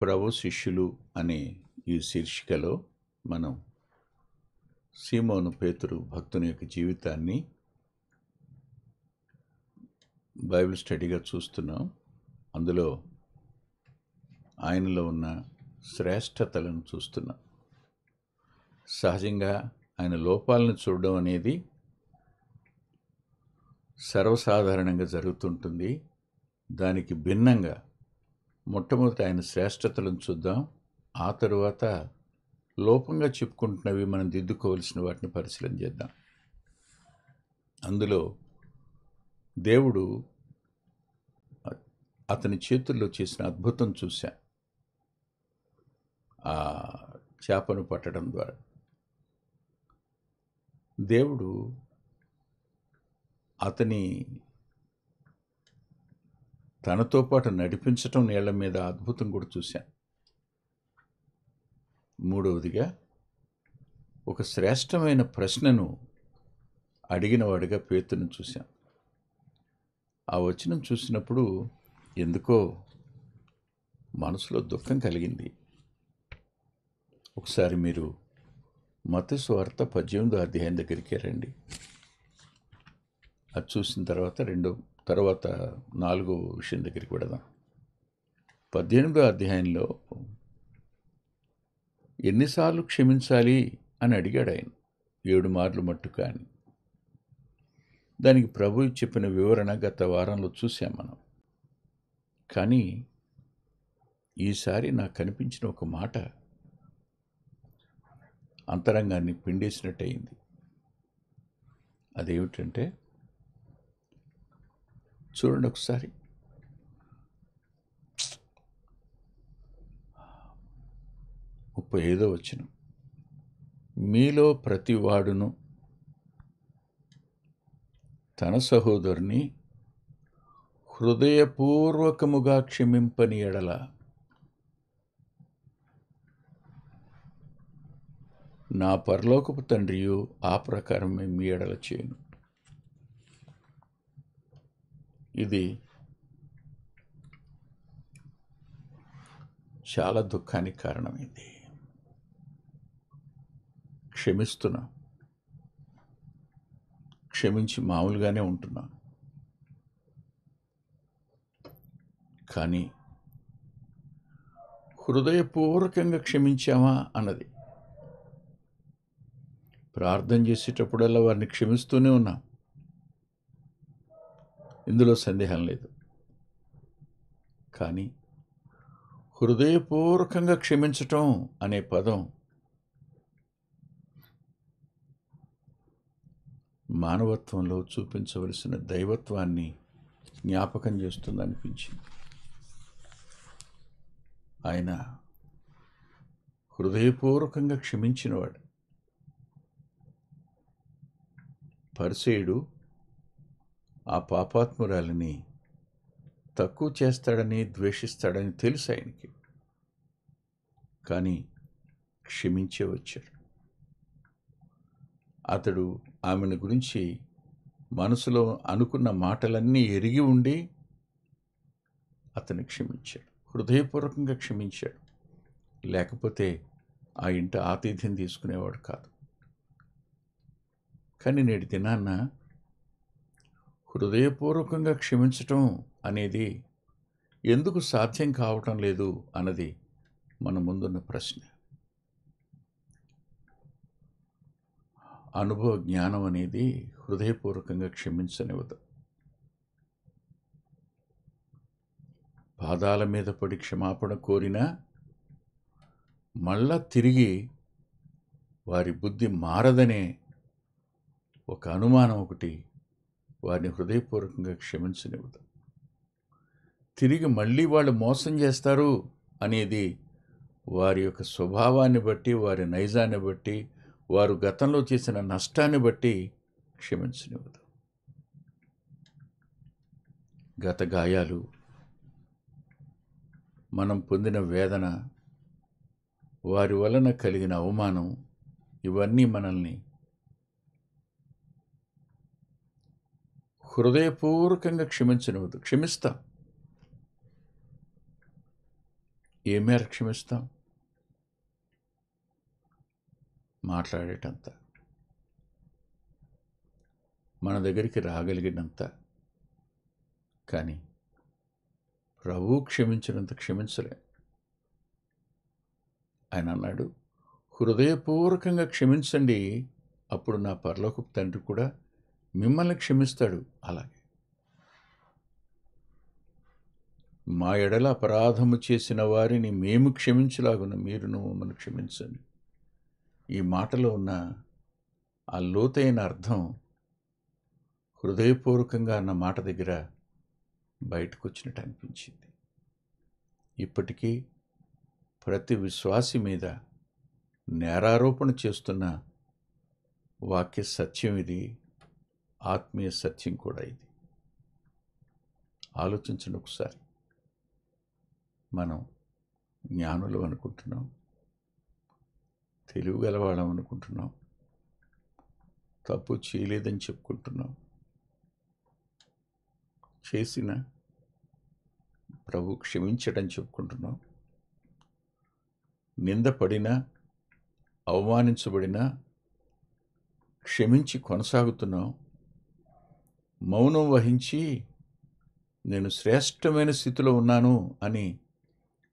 ప్రభు శిష్యులు అనే ఈ శీర్షికలో మనం సీమోను పేతురు భక్తుని యొక్క జీవితాన్ని బైబిల్ స్టడీగా చూస్తున్నాం. అందులో ఆయనలో ఉన్న శ్రేష్టతలను చూస్తున్నాం. సహజంగా ఆయన లోపాలను చూడడం అనేది సర్వసాధారణంగా జరుగుతుంటుంది. దానికి భిన్నంగా మొట్టమొదటి ఆయన శ్రేష్టతలను చూద్దాం. ఆ తరువాత లోపంగా చెప్పుకుంటున్నవి మనం దిద్దుకోవలసిన వాటిని పరిశీలన చేద్దాం. అందులో దేవుడు అతని చేతుల్లో చేసిన అద్భుతం చూశా. ఆ చేపను పట్టడం ద్వారా దేవుడు అతని తనతో పాటు నడిపించటం నీళ్ల మీద అద్భుతం కూడా చూశాను. మూడవదిగా ఒక శ్రేష్టమైన ప్రశ్నను అడిగినవాడిగా పేతురును చూశాను. ఆ వచనం చూసినప్పుడు ఎందుకో మనసులో దుఃఖం కలిగింది. ఒకసారి మీరు మత్తయి సువార్త 18వ అధ్యాయం దగ్గరికి రండి. అది చూసిన తర్వాత 4వ విషయం దగ్గరికి వెళదాం. 18వ అధ్యాయంలో ఎన్నిసార్లు క్షమించాలి అని అడిగాడు ఆయన. 7 మార్లు మట్టుకు అని. దానికి ప్రభువు చెప్పిన వివరణ గత వారంలో చూసాం మనం. కానీ ఈసారి నాకు కనిపించిన ఒక మాట అంతరంగాన్ని పిండేసినట్టయింది. అదేమిటంటే, చూడండి ఒకసారి, 35వ వచనం, మీలో ప్రతివాడును తన సహోదరుని హృదయపూర్వకముగా క్షమింపని ఎడల నా పరలోకపు తండ్రియు ఆ ప్రకారమే మీ ఎడల చేయను. ఇది చాలా దుఃఖానికి కారణమైంది. క్షమిస్తున్నా, క్షమించి మామూలుగానే ఉంటున్నా, కానీ హృదయపూర్వకంగా క్షమించామా అన్నది. ప్రార్థన చేసేటప్పుడల్లా వారిని క్షమిస్తూనే ఉన్నాం, ఇందులో సందేహం లేదు. కానీ హృదయపూర్వకంగా క్షమించటం అనే పదం మానవత్వంలో చూపించవలసిన దైవత్వాన్ని జ్ఞాపకం చేస్తుందనిపించింది. ఆయన హృదయపూర్వకంగా క్షమించినవాడు. పరిసయ్యుడు ఆ పాపాత్మురాలిని తక్కువ చేస్తాడని, ద్వేషిస్తాడని తెలుసు ఆయనకి. కానీ క్షమించే వచ్చాడు. అతడు ఆమెను గురించి మనసులో అనుకున్న మాటలన్నీ ఎరిగి ఉండి అతన్ని క్షమించాడు, హృదయపూర్వకంగా క్షమించాడు. లేకపోతే ఆ ఇంట ఆతిథ్యం తీసుకునేవాడు కాదు. కానీ నేటి దినాన్న హృదయపూర్వకంగా క్షమించటం అనేది ఎందుకు సాధ్యం కావటం లేదు అన్నది మన ముందున్న ప్రశ్న. అనుభవ జ్ఞానం అనేది హృదయపూర్వకంగా క్షమించనివ్వదు. పాదాల మీద పడి క్షమాపణ కోరినా మళ్ళా తిరిగి వారి బుద్ధి మారదనే ఒక అనుమానం ఒకటి వారిని హృదయపూర్వకంగా క్షమించనివ్వదు. తిరిగి మళ్ళీ వాళ్ళు మోసం చేస్తారు అనేది వారి యొక్క స్వభావాన్ని బట్టి, వారి నైజాన్ని బట్టి, వారు గతంలో చేసిన నష్టాన్ని బట్టి క్షమించనివ్వదు. గత గాయాలు, మనం పొందిన వేదన, వారి వలన కలిగిన అవమానం, ఇవన్నీ మనల్ని హృదయపూర్వకంగా క్షమించనివ్వదు. క్షమిస్తాం, ఏ మేర క్షమిస్తాం? మాట్లాడేటంత, మన దగ్గరికి రాగలిగినంత. కానీ ప్రభువు క్షమించినంత క్షమించలే. ఆయన అన్నాడు, హృదయపూర్వకంగా క్షమించండి, అప్పుడు నా పరలోకపు తండ్రి కూడా మిమ్మల్ని క్షమిస్తాడు. అలాగే మా ఎడల అపరాధము చేసిన వారిని మేము క్షమించలాగున మీరును మమ్మల్ని క్షమించండి. ఈ మాటలో ఉన్న ఆ లోతైన అర్థం హృదయపూర్వకంగా అన్న మాట దగ్గర బయటకు వచ్చినట్టు అనిపించింది. ఇప్పటికీ ప్రతి విశ్వాసి మీద నేరారోపణ చేస్తున్న వాక్య సత్యం ఇది, ఆత్మీయ సత్యం కూడా ఇది. ఆలోచించండి ఒకసారి. మనం జ్ఞానులు అనుకుంటున్నాం, తెలివి గలవాళ్ళం అనుకుంటున్నాం, తప్పు చేయలేదని చెప్పుకుంటున్నాం. చేసిన ప్రభు క్షమించడని చెప్పుకుంటున్నాం. నిందపడినా అవమానించబడినా క్షమించి కొనసాగుతున్నాం. మౌనం వహించి నేను శ్రేష్టమైన స్థితిలో ఉన్నాను అని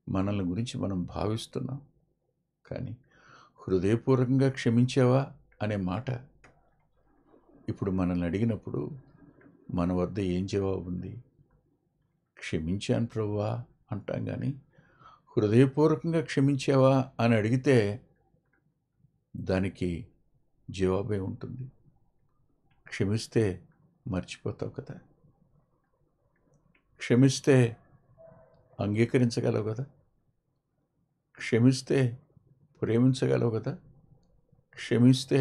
మనల్ని గురించి మనం భావిస్తున్నాం. కానీ హృదయపూర్వకంగా క్షమించావా అనే మాట ఇప్పుడు మనల్ని అడిగినప్పుడు మన వద్ద ఏం జవాబు ఉంది? క్షమించాను ప్రభువా అంటాం. కానీ హృదయపూర్వకంగా క్షమించావా అని అడిగితే దానికి జవాబే ఉంటుంది. క్షమిస్తే మర్చిపోతావు కదా, క్షమిస్తే అంగీకరించగలవు కదా, క్షమిస్తే ప్రేమించగలవు కదా, క్షమిస్తే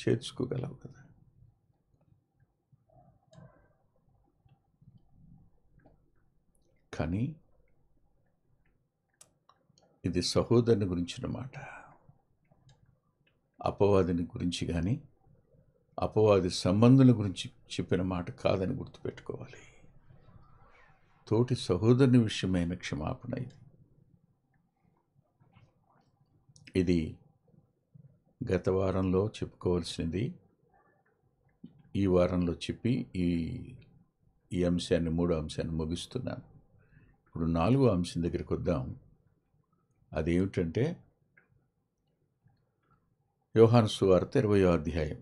చేర్చుకోగలవు కదా. కానీ ఇది సహోదరుని గురించిన మాట, అపవాదిని గురించి కానీ అపవాది సంబంధుల గురించి చెప్పిన మాట కాదని గుర్తుపెట్టుకోవాలి. తోటి సహోదరుని విషయమైన క్షమాపణ ఇది. ఇది గత వారంలో చెప్పుకోవాల్సింది ఈ వారంలో చెప్పి ఈ అంశాన్ని, మూడో అంశాన్ని ముగిస్తున్నాను. ఇప్పుడు 4వ అంశం దగ్గరికి వద్దాం. అదేమిటంటే యోహాను సువార్త 20వ అధ్యాయం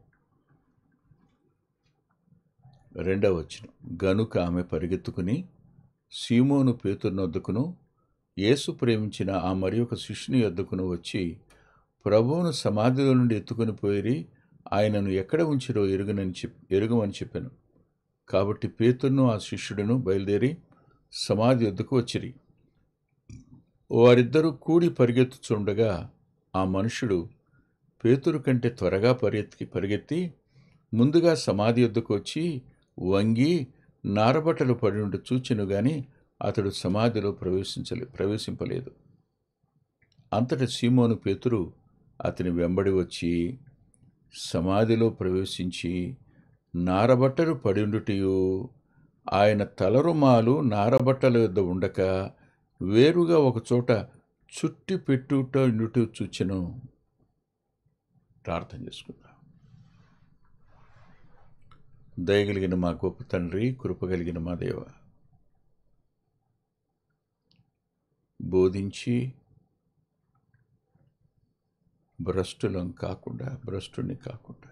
2వ వచనం. గనుక ఆమె పరిగెత్తుకుని సీమోను పేతురు వద్దకును యేసు ప్రేమించిన ఆ మరి ఒక శిష్యుని వద్దకును వచ్చి ప్రభువును సమాధిలో నుండి ఎత్తుకొని పోయి ఆయనను ఎక్కడ ఉంచిరో ఎరుగమని చెప్పాను. కాబట్టి పేతురును ఆ శిష్యుడును బయలుదేరి సమాధి వద్దకు వచ్చిరి. వారిద్దరూ కూడి పరిగెత్తుచుండగా ఆ మనుషుడు పేతురు కంటే త్వరగా పరిగెత్తి ముందుగా సమాధి వద్దకు వచ్చి వంగి నారబట్టలు పడి ఉండి చూచెను గాని అతడు సమాధిలో ప్రవేశింపలేదు. అంతటా సీమోను పేతురు అతని వెంబడి వచ్చి సమాధిలో ప్రవేశించి నారబట్టలు పడిండుటయు ఆయన తలరుమాలు నారబట్టల యొద్ద ఉండక వేరుగా ఒకచోట చుట్టి పెట్టుట చూచెను. ప్రార్థన చేసుకుందాం. దయగలిగిన మా గొప్ప తండ్రి, కృపగలిగిన మా దేవ, బోధించి భ్రష్టుని కాకుండా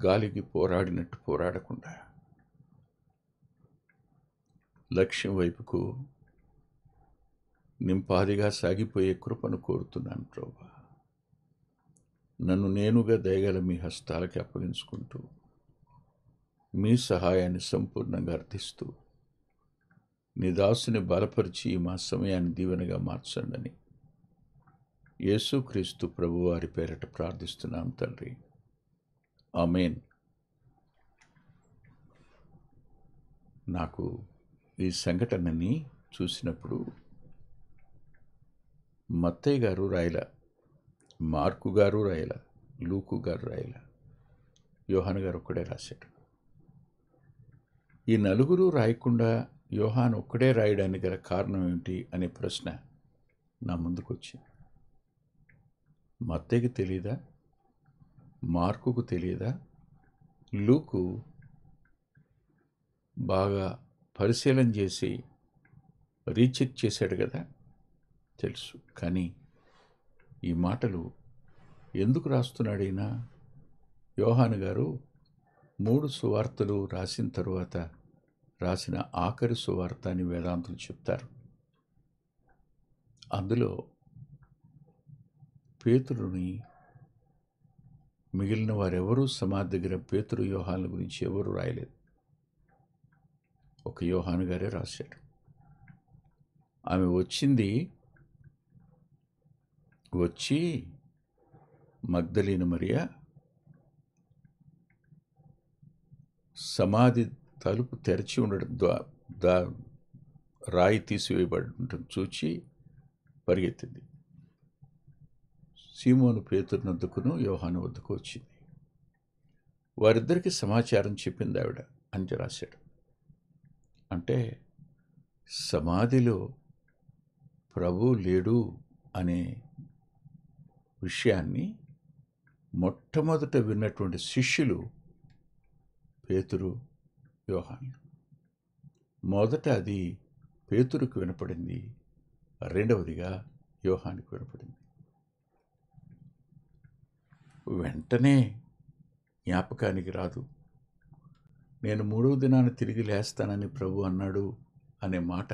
గాలికి పోరాడినట్టు పోరాడకుండా లక్ష్యం వైపుకు నింపాదిగా సాగిపోయే కృపను కోరుతున్నాను ప్రభువా. నన్ను నేనుగా దయగల మీ హస్తాలకి అప్పగించుకుంటూ మీ సహాయాన్ని సంపూర్ణంగా అర్థిస్తూ నీ దాసుని బలపరిచి మా సమయాన్ని దీవెనగా మార్చండి. యేసుక్రీస్తు ప్రభువారి పేరట ప్రార్థిస్తున్నాం తండ్రి, ఆమేన్. నాకు ఈ సంఘటనని చూసినప్పుడు మత్తయ్య గారు రాయల, మార్కు గారు రాయల, లూకు గారు రాయల, యోహాను గారు ఒక్కడే రాశాడు. ఈ నలుగురు రాయకుండా యోహాను ఒక్కడే రాయడానికి గల కారణం ఏమిటి అనే ప్రశ్న నా ముందుకు వచ్చింది. మత్తయికి తెలియదా? మార్కుకు తెలియదా? లూకు బాగా పరిశీలన చేసి రీచెక్ చేశాడు కదా, తెలుసు. కానీ ఈ మాటలు ఎందుకు రాస్తున్నాడు ఈయన? యోహాను గారు 3 సువార్తలు రాసిన తరువాత రాసిన ఆఖరి సువార్త అని వేదాంతులు చెప్తారు. అందులో పేతురుని మిగిలిన వారెవరూ సమాధి దగ్గర పేతురు యోహాను గురించి ఎవరు రాయలేదు. ఒక యోహాను గారే రాశాడు. ఆమె వచ్చి మగ్దలీన మరియా సమాధి తలుపు తెరిచి ఉండడం, రాయి తీసివేయబడి ఉండటం చూచి పరిగెత్తింది. సీమోను పేతురు వద్దకును యోహాను వద్దకు వచ్చింది. వారిద్దరికి సమాచారం చెప్పింది ఆవిడ అని రాశాడు. అంటే సమాధిలో ప్రభు లేడు అనే విషయాన్ని మొట్టమొదట విన్నటువంటి శిష్యులు పేతురు, యోహాను. మొదట అది పేతురుకు వినపడింది, రెండవదిగా యోహానుకు వినపడింది. వెంటనే జ్ఞాపకానికి రాదు. నేను 3వ దినాన తిరిగి లేస్తానని ప్రభు అన్నాడు అనే మాట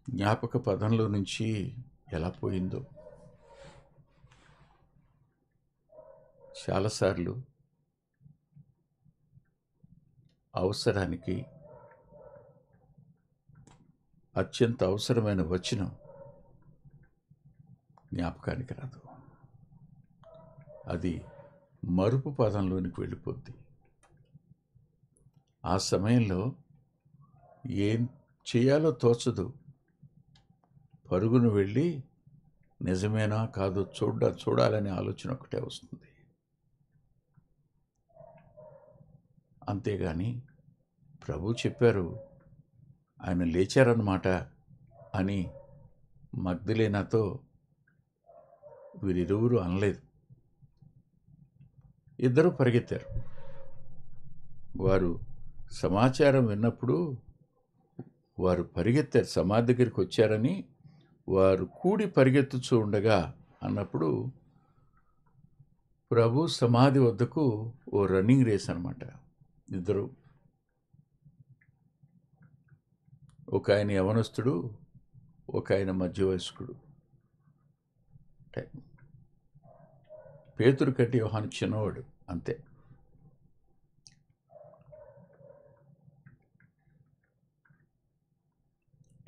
జ్ఞాపక పదంలో నుంచి ఎలా పోయిందో. చాలాసార్లు అవసరానికి అత్యంత అవసరమైన వచనం జ్ఞాపకానికి రాదు. అది మరుపు పదంలోనికి వెళ్ళిపోద్ది. ఆ సమయంలో ఏం చేయాలో తోచదు. పరుగును వెళ్ళి నిజమేనా కాదో చూడాలనే ఆలోచన ఒకటే వస్తుంది. అంతేగాని ప్రభు చెప్పారు, ఆయన లేచారన్నమాట అని మగ్దలేనాతో వీరిరువురు అనలేదు. ఇద్దరు పరిగెత్తారు. వారు సమాచారం విన్నప్పుడు వారు పరిగెత్తారు. సమాధి దగ్గరికి వచ్చారని వారు కూడి పరిగెత్తుచూ ఉండగా అన్నప్పుడు ప్రభు సమాధి వద్దకు ఓ రన్నింగ్ రేస్ అన్నమాట. ఇద్దరు, ఒక ఆయన యవనస్తుడు, ఒక ఆయన మధ్య వయస్కుడు. పేతురు కంటే యోహాను చిన్నవాడు, అంతే.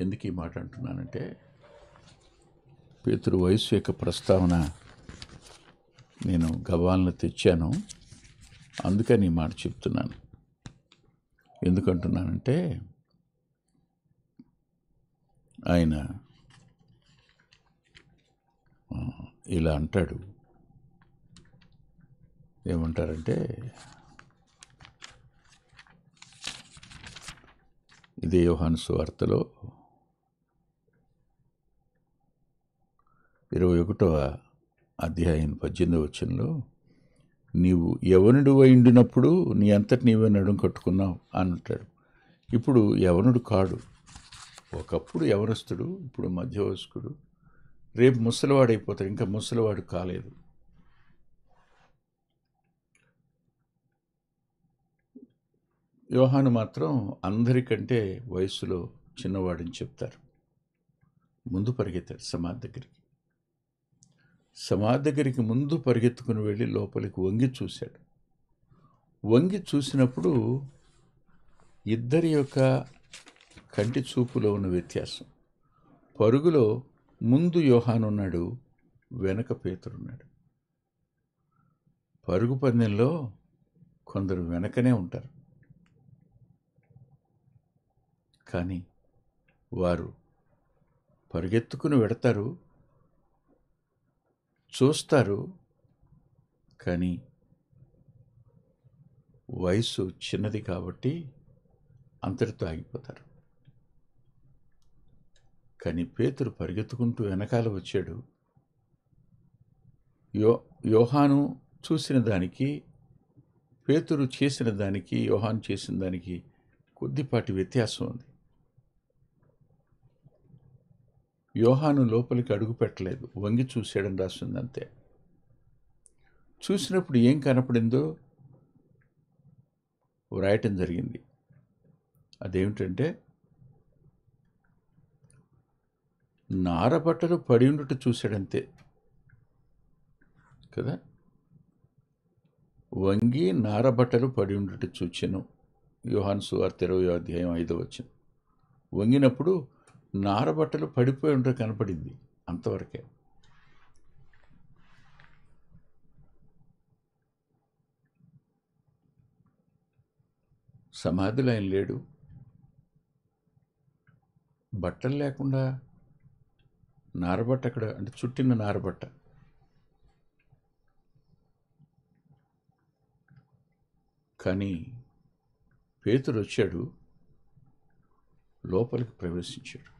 ఎందుకు ఈ మాట అంటున్నానంటే, పేతురు వయసు యొక్క ప్రస్తావన నేను గవాలను తెచ్చాను, అందుకని ఈ మాట చెప్తున్నాను. ఎందుకంటున్నానంటే, ఆయన ఇలా అంటాడు. ఏమంటారంటే, ఇదే యోహాను సువార్తలో 21వ అధ్యాయం 18వ వచనంలో, నీవు యవనుడు అయిండినప్పుడు నీ అంతటి నీవే నడుం కట్టుకున్నావు అని అంటాడు. ఇప్పుడు యవనుడు కాడు. ఒకప్పుడు యవనస్తుడు, ఇప్పుడు మధ్యవయస్కుడు, రేపు ముసలివాడైపోతాడు. ఇంకా ముసలివాడు కాలేదు. యోహాను మాత్రం అందరికంటే వయసులో చిన్నవాడని చెప్తారు. ముందు పరిగెత్తాడు సమాధి దగ్గరికి. సమాధి దగ్గరికి ముందు పరిగెత్తుకుని వెళ్ళి లోపలికి వంగి చూశాడు. వంగి చూసినప్పుడు ఇద్దరి యొక్క కంటి చూపులో ఉన్న వ్యత్యాసం. పరుగులో ముందు యోహాను ఉన్నాడు, వెనక పేతురున్నాడు. పరుగు పందెంలో కొందరు వెనకనే ఉంటారు, కానీ వారు పరిగెత్తుకుని వెడతారు, చూస్తారు, కానీ వయసు చిన్నది కాబట్టి అంతటితో ఆగిపోతారు. కానీ పేతురు పరిగెత్తుకుంటూ వెనకాల వచ్చాడు. యోహాను చూసిన దానికి, పేతురు చేసిన దానికి, యోహాను చేసిన దానికి కొద్దిపాటి వ్యత్యాసం ఉంది. యోహాను లోపలికి అడుగు పెట్టలేదు, వంగి చూశాడని రాస్తుంది అంతే. చూసినప్పుడు ఏం కనపడిందో వ్రాయటం జరిగింది. అదేమిటంటే, నారబట్టలు పడి ఉండుట చూశాడంతే కదా. వంగి నారబట్టలు పడి ఉండుట చూచెను. యోహాను సువార్త 20వ అధ్యాయం 5వ వచనం. వంగినప్పుడు నారబట్టలు పడిపోయి ఉండటం కనపడింది, అంతవరకే. సమాధిలో ఆయన లేడు. బట్టలు లేకుండా నారబట్ట అక్కడ, అంటే చుట్టిన నారబట్ట. కానీ పేతురు వచ్చాడు, లోపలికి ప్రవేశించాడు.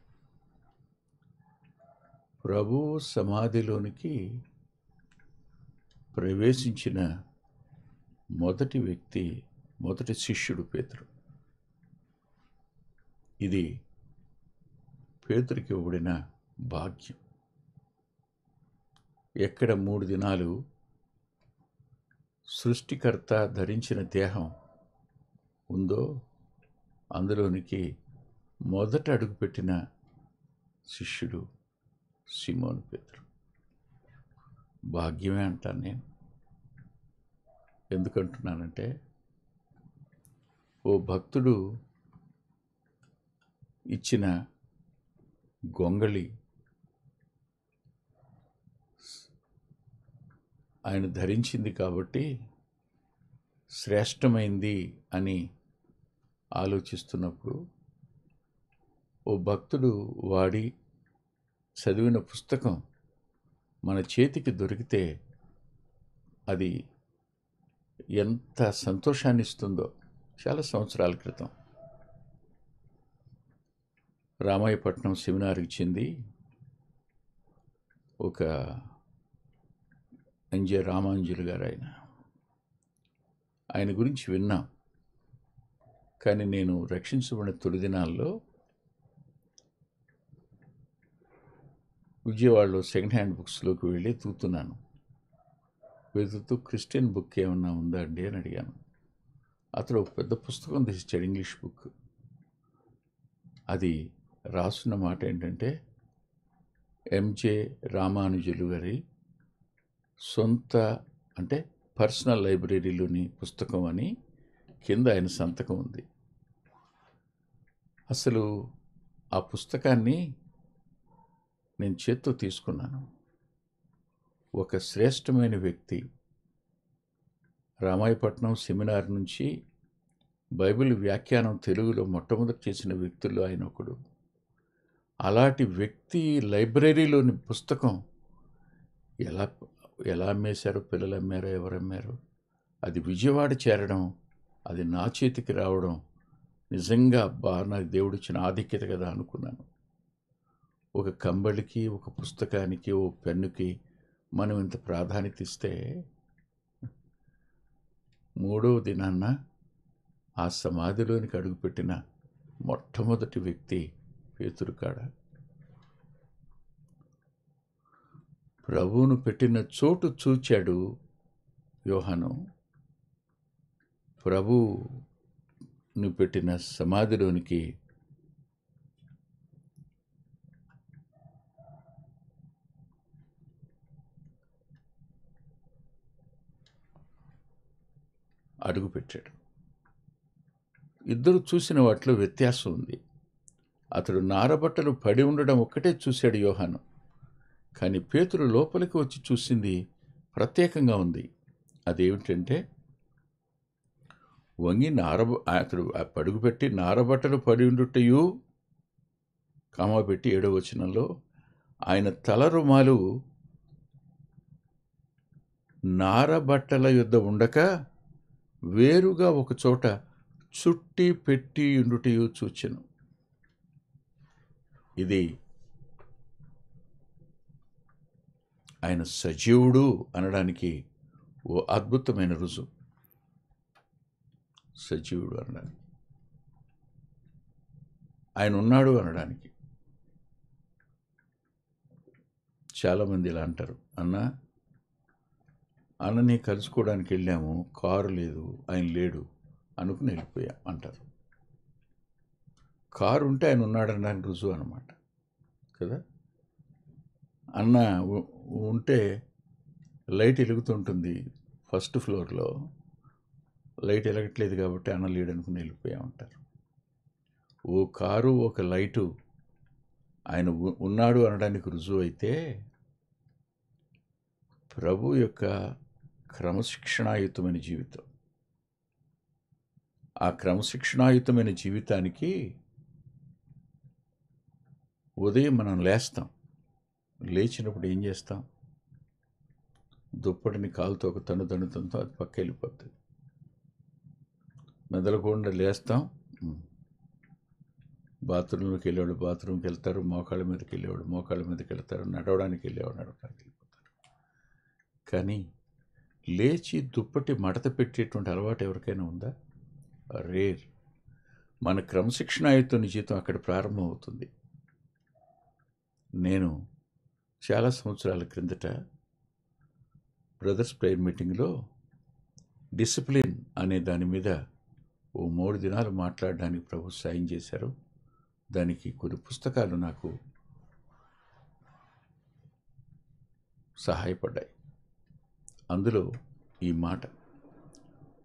ప్రభు సమాధిలోనికి ప్రవేశించిన మొదటి వ్యక్తి, మొదటి శిష్యుడు పేతురు. ఇది పేతురికి ఇవ్వబడిన భాగ్యం. ఎక్కడ 3 దినాలు సృష్టికర్త ధరించిన దేహం ఉందో అందులోనికి మొదట అడుగుపెట్టిన శిష్యుడు సీమోను పేతురు. భాగ్యమే అంటాను నేను. ఎందుకంటున్నానంటే, ఓ భక్తుడు ఇచ్చిన గొంగళి ఆయన ధరించింది కాబట్టి శ్రేష్టమైంది అని ఆలోచిస్తున్నప్పుడు, ఓ భక్తుడు వాడి చదివిన పుస్తకం మన చేతికి దొరికితే అది ఎంత సంతోషాన్ని ఇస్తుందో. చాలా సంవత్సరాల క్రితం రామాయపట్నం సెమినార్కి చెంది ఒక ఎన్జే రామాంజులు గారు, ఆయన గురించి విన్నాం. కానీ నేను రక్షించబడిన తొలి దినాల్లో విజయవాడలో సెకండ్ హ్యాండ్ బుక్స్లోకి వెళ్ళి వెతుకుతూ క్రిస్టియన్ బుక్ ఏమన్నా ఉందా అండి అని అడిగాను. అతను ఒక పెద్ద పుస్తకం తీసిచ్చాడు, ఇంగ్లీష్ బుక్. అది రాస్తున్న మాట ఏంటంటే, ఎంజే రామానుజులు గారి సొంత, అంటే పర్సనల్ లైబ్రరీలోని పుస్తకం అని కింద ఆయన సంతకం ఉంది. అసలు ఆ పుస్తకాన్ని నేను చేత్తో తీసుకున్నాను. ఒక శ్రేష్టమైన వ్యక్తి రామాయపట్నం సెమినార్ నుంచి బైబిల్ వ్యాఖ్యానం తెలుగులో మొట్టమొదటి చేసిన వ్యక్తుల్లో ఆయన ఒకడు. అలాంటి వ్యక్తి లైబ్రరీలోని పుస్తకం ఎలా అమ్మేశారో, పిల్లలు అమ్మారో, ఎవరు అమ్మారో, అది విజయవాడ చేరడం, అది నా చేతికి రావడం నిజంగా నాకు దేవుడిచ్చిన ఆధిక్యత కదా అనుకున్నాను. ఒక కంబళికి, ఒక పుస్తకానికి, ఓ పెన్నుకి మనం ఇంత ప్రాధాన్యత ఇస్తే, 3వ దినాన్న ఆ సమాధిలోనికి అడుగుపెట్టిన మొట్టమొదటి వ్యక్తి పేతురు కాడ. ప్రభువును పెట్టిన చోటు చూచాడు యోహాను. ప్రభువును పెట్టిన సమాధిలోనికి అడుగుపెట్టాడు. ఇద్దరు చూసిన వాటిలో వ్యత్యాసం ఉంది. అతడు నారబట్టలు పడి ఉండడం ఒక్కటే చూశాడు యోహాను. కానీ పేతురు లోపలికి వచ్చి చూసింది ప్రత్యేకంగా ఉంది. అదేమిటంటే, వంగి అతడు పడుగుపెట్టి నారబట్టలు పడి ఉండుటయు, కామా పెట్టి 7వ వచనంలో ఆయన తల రుమాలు నారబట్టల యొద్ద ఉండక వేరుగా ఒక చోట చుట్టి పెట్టి ఉండుటయు చూచెను. ఇది ఆయన సజీవుడు అనడానికి ఓ అద్భుతమైన రుజువు. సజీవుడు అనడానికి, ఆయన ఉన్నాడు అనడానికి. చాలామంది ఇలా అంటారు, అన్నని కలుసుకోవడానికి వెళ్ళాము, కారు లేదు, ఆయన లేడు అనుకుని వెళ్ళిపోయాం అంటారు. కారు ఉంటే ఆయన ఉన్నాడనడానికి రుజువు అనమాట కదా. అన్న ఉంటే లైట్ వెలుగుతుంటుంది, ఫస్ట్ ఫ్లోర్లో లైట్ వెలగట్లేదు కాబట్టి అన్న లేడు అనుకుని వెళ్ళిపోయా ఉంటారు. ఓ కారు ఒక లైటు ఆయన ఉన్నాడు అనడానికి రుజువు అయితే, ప్రభు యొక్క క్రమశిక్షణాయుతమైన జీవితం, ఆ క్రమశిక్షణాయుతమైన జీవితానికి ఉదయం మనం లేస్తాం, లేచినప్పుడు ఏం చేస్తాం? దుప్పటిని కాలుతో ఒక తన్నుతంతో అది పక్క వెళ్ళిపోతుంది. మెదలకుండా లేస్తాం, బాత్రూంలోకి వెళ్ళేవాడు బాత్రూమ్కి వెళ్తారు, మోకాళ్ళ మీదకి వెళ్ళేవాడు మోకాళ్ళ మీదకి వెళ్తారు, నడవడానికి వెళ్ళేవాడు నడవడానికి వెళ్ళిపోతారు. కానీ లేచి దుప్పటి మడత పెట్టేటువంటి అలవాటు ఎవరికైనా ఉందా? రేర్. మన క్రమశిక్షణాయుతమైన జీవితం అక్కడ ప్రారంభమవుతుంది. నేను చాలా సంవత్సరాల క్రిందట బ్రదర్స్ ప్రేయర్ మీటింగ్లో డిసిప్లిన్ అనే దాని మీద ఓ 3 దినాలు మాట్లాడడానికి ప్రభు సాయం చేశారు. దానికి కొన్ని పుస్తకాలు నాకు సహాయపడ్డాయి. అందులో ఈ మాట,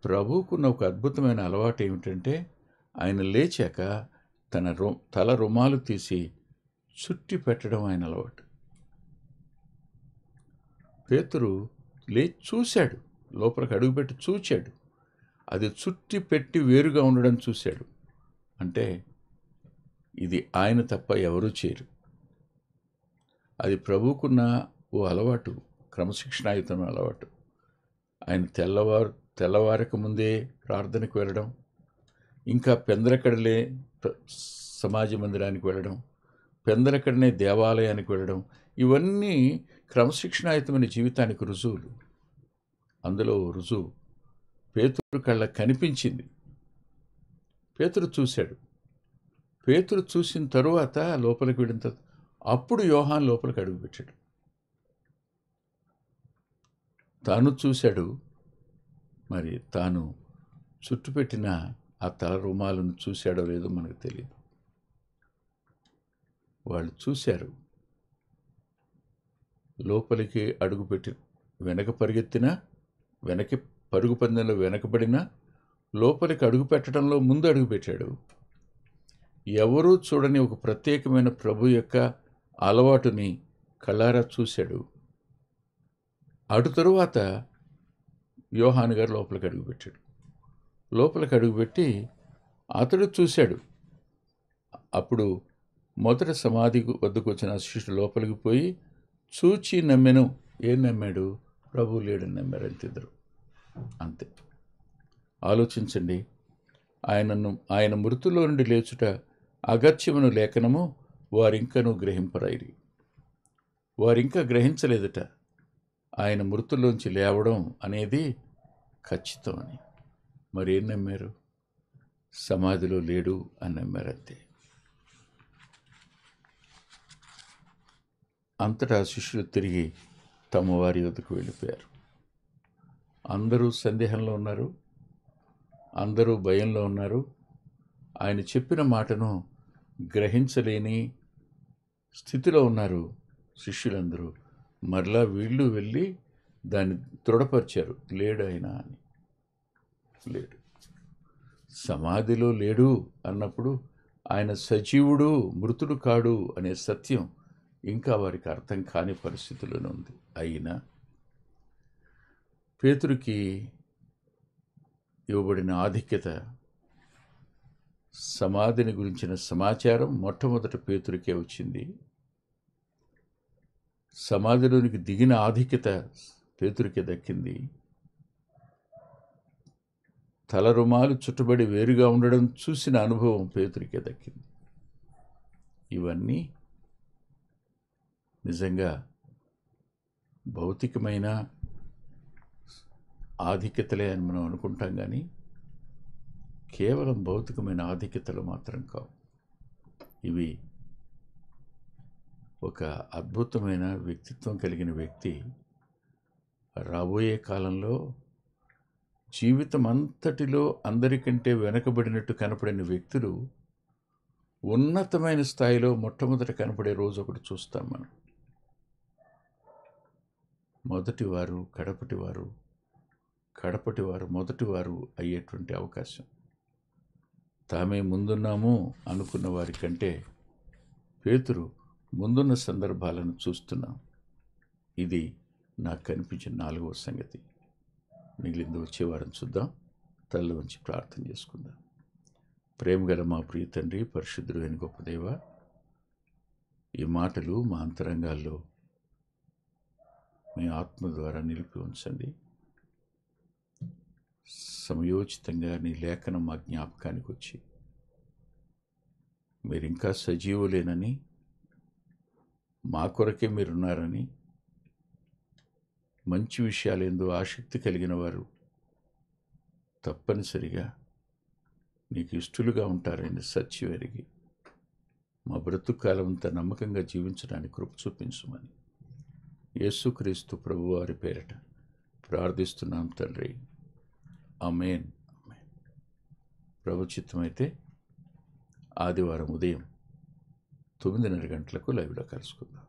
ప్రభువుకున్న ఒక అద్భుతమైన అలవాటు ఏమిటంటే, ఆయన లేచాక తల రుమాలు తీసి చుట్టి పెట్టడం ఆయన అలవాటు. పేతురు చూశాడు, లోపలికి అడుగుపెట్టి చూచాడు, అది చుట్టి పెట్టి వేరుగా ఉండడం చూశాడు. అంటే ఇది ఆయన తప్ప ఎవరూ చేయరు. అది ప్రభువుకున్న ఓ అలవాటు, క్రమశిక్షణాయుతమైన అలవాటు. ఆయన తెల్లవారక ముందే ప్రార్థనకు వెళ్ళడం, ఇంకా పెందలకడలే సమాజ మందిరానికి వెళ్ళడం, పెందలకడనే దేవాలయానికి వెళ్ళడం, ఇవన్నీ క్రమశిక్షణాయుతమైన జీవితానికి రుజువులు. అందులో రుజువు పేతురు కళ్ళకు కనిపించింది. పేతురు చూశాడు. పేతురు చూసిన తరువాత లోపలికి వెళ్ళిన తర్వాత అప్పుడు యోహాను లోపలికి అడుగుపెట్టాడు. తాను చూశాడు, మరి తాను చుట్టుపెట్టిన ఆ తల రుమాలను చూశాడో లేదో మనకు తెలియదు. వాళ్ళు చూశారు. లోపలికి అడుగుపెట్టి వెనక్కి పరుగు పందెంలో వెనకబడినా లోపలికి అడుగు పెట్టడంలో ముందు అడుగుపెట్టాడు. ఎవరూ చూడని ఒక ప్రత్యేకమైన ప్రభు యొక్క అలవాటుని కళ్ళారా చూశాడు. అటు తరువాత యోహాను గారు లోపలికి అడుగుపెట్టాడు. లోపలికి అడుగుపెట్టి అతడు చూశాడు. అప్పుడు మొదట సమాధి వద్దకు వచ్చిన శిష్యుడు లోపలికి పోయి చూచి నమ్మెను. ఏం నమ్మాడు? ప్రభువు లేడని నమ్మారు. అంతిద్దరు అంతే. ఆలోచించండి. ఆయన మృతుల్లో నుండి లేచుట అగత్యమును లేఖనము వారింకను గ్రహింపరైరి. వారింకా గ్రహించలేదట ఆయన మృతుల్లోంచి లేవడం అనేది ఖచ్చితం అని. మరేం నమ్మారు? సమాధిలో లేడు అని నమ్మారు అంతే. అంతటా శిష్యులు తిరిగి తమ వారి వద్దకు వెళ్ళిపోయారు. అందరూ సందేహంలో ఉన్నారు, అందరూ భయంలో ఉన్నారు. ఆయన చెప్పిన మాటను గ్రహించలేని స్థితిలో ఉన్నారు శిష్యులందరూ. మరలా వీళ్ళు వెళ్ళి దాన్ని దృఢపరిచారు, లేడు ఆయన అని. లేడు, సమాధిలో లేడు అన్నప్పుడు ఆయన సజీవుడు, మృతుడు కాడు అనే సత్యం ఇంకా వారికి అర్థం కాని పరిస్థితిలోనే ఉంది. అయినా పేతురుకి ఇవ్వబడిన ఆధిక్యత, సమాధిని గురించిన సమాచారం మొట్టమొదట పేతురుకే వచ్చింది. సమాధిలోనికి దిగిన ఆధిక్యత పేతురుకే దక్కింది. తల రుమాలు చుట్టబడి వేరుగా ఉండడం చూసిన అనుభవం పేతురికే దక్కింది. ఇవన్నీ నిజంగా భౌతికమైన ఆధిక్యతలే అని మనం అనుకుంటాం, కానీ కేవలం భౌతికమైన ఆధిక్యతలు మాత్రం కావు. ఇవి ఒక అద్భుతమైన వ్యక్తిత్వం కలిగిన వ్యక్తి రాబోయే కాలంలో జీవితం అంతటిలో అందరికంటే వెనకబడినట్టు కనపడిన వ్యక్తులు ఉన్నతమైన స్థాయిలో మొట్టమొదట కనపడే రోజు ఒకటి చూస్తాం మనం. మొదటివారు కడపటివారు, కడపటివారు మొదటివారు అయ్యేటువంటి అవకాశం. తామే ముందున్నాము అనుకున్న వారి కంటే పేతురు ముందున్న సందర్భాలను చూస్తున్నాం. ఇది నాకు కనిపించిన 4వ సంగతి. మిగిలింది వచ్చే వారం చూద్దాం. తల్ల వంచి ప్రార్థన చేసుకుందాం. ప్రేమగల మా ప్రియ తండ్రి, పరిశుద్ధుడు అయిన గొప్ప దేవ, ఈ మాటలు మా అంతరంగాల్లో మీ ఆత్మ ద్వారా నిలిపి ఉంచండి. సమయోచితంగా నీ లేఖనం మా జ్ఞాపకానికి వచ్చి మీరు ఇంకా సజీవులేనని, మా కొరకే మీరున్నారని, మంచి విషయాలేందో ఆసక్తి కలిగిన వారు తప్పనిసరిగా నీకు ఇష్టలుగా ఉంటారని సత్యం ఎరిగి మా బ్రతుకాలం అంతా నమ్మకంగా జీవించడానికి కృప చూపించమని యేసుక్రీస్తు ప్రభువారి పేరట ప్రార్థిస్తున్నాం తండ్రి. ఆమేన్. ప్రభు చిత్తమైతే ఆదివారం ఉదయం 9:30 గంటలకు లైవ్లో కలుసుకుందాం.